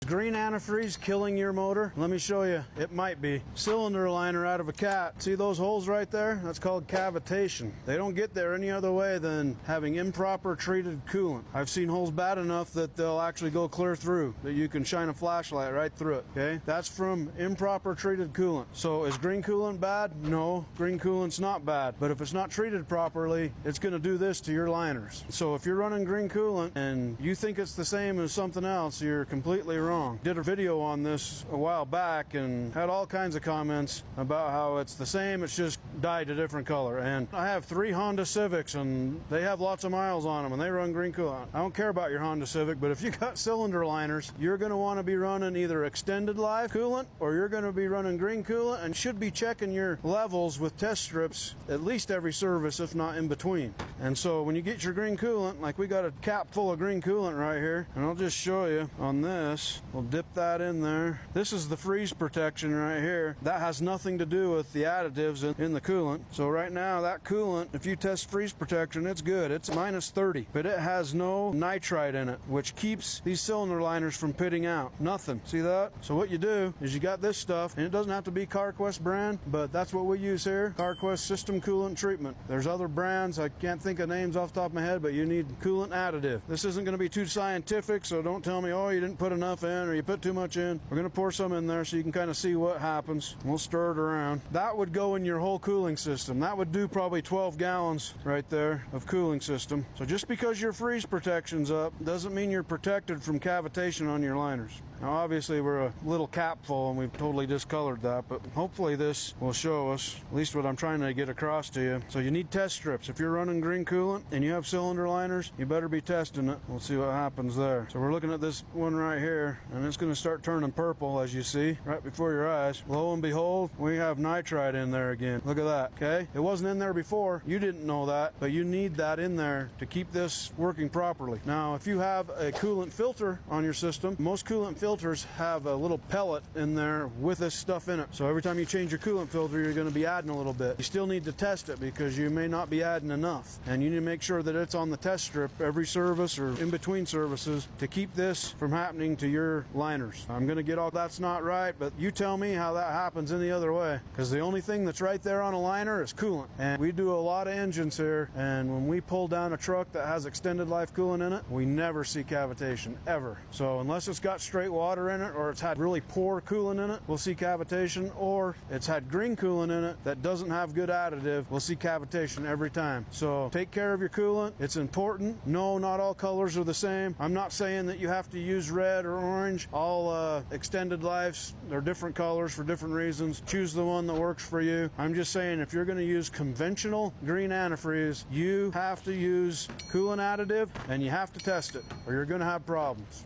Green antifreeze killing your motor? Let me show you. It might be. Cylinder liner out of a cat. See those holes right there? That's called cavitation. They don't get there any other way than having improper treated coolant. I've seen holes bad enough that they'll actually go clear through, that you can shine a flashlight right through it, okay? That's from improper treated coolant. So is green coolant bad? No, green coolant's not bad. But if it's not treated properly, it's gonna do this to your liners. So if you're running green coolant and you think it's the same as something else, you're completely wrong. Did a video on this a while back and had all kinds of comments about how it's the same, it's just dyed a different color. And I have 3 Honda Civics and they have lots of miles on them and they run green coolant. I don't care about your Honda Civic, but if you got cylinder liners, you're going to want to be running either extended life coolant or you're going to be running green coolant, and should be checking your levels with test strips at least every service, if not in between. And so when you get your green coolant, like we got a cap full of green coolant right here, and I'll just show you on this. We'll dip that in there. This is the freeze protection right here. That has nothing to do with the additives in the coolant. So right now that coolant, if you test freeze protection, it's good. It's minus 30, but it has no nitrite in it, which keeps these cylinder liners from pitting out. Nothing. See that? So what you do is you got this stuff, and it doesn't have to be CarQuest brand, but that's what we use here. CarQuest System Coolant Treatment. There's other brands. I can't think of names off the top of my head, but you need coolant additive. This isn't going to be too scientific, so don't tell me, oh, you didn't put enough in or you put too much in. We're going to pour some in there so you can kind of see what happens. We'll stir it around. That would go in your whole cooling system. That would do probably 12 gallons right there of cooling system. So just because your freeze protection's up doesn't mean you're protected from cavitation on your liners. Now obviously we're a little cap full and we've totally discolored that, but hopefully this will show us at least what I'm trying to get across to you. So you need test strips. If you're running green coolant and you have cylinder liners, you better be testing it. We'll see what happens there. So we're looking at this one right here, and it's going to start turning purple, as you see right before your eyes. Lo and behold, we have nitrite in there again. Look at that. Okay, it wasn't in there before. You didn't know that, but you need that in there to keep this working properly. Now if you have a coolant filter on your system, most coolant filters have a little pellet in there with this stuff in it. So every time you change your coolant filter, you're going to be adding a little bit. You still need to test it because you may not be adding enough, and you need to make sure that it's on the test strip every service or in between services to keep this from happening to your liners. I'm going to get all that's not right, but you tell me how that happens any other way, because the only thing that's right there on a liner is coolant. And we do a lot of engines here, and when we pull down a truck that has extended life coolant in it, we never see cavitation ever. So unless it's got straight water in it or it's had really poor coolant in it, we'll see cavitation, or it's had green coolant in it that doesn't have good additive, we'll see cavitation every time. So take care of your coolant. It's important. No, not all colors are the same. I'm not saying that you have to use red or orange. All extended lives, they're different colors for different reasons. Choose the one that works for you. I'm just saying if you're going to use conventional green antifreeze, you have to use coolant additive and you have to test it or you're going to have problems.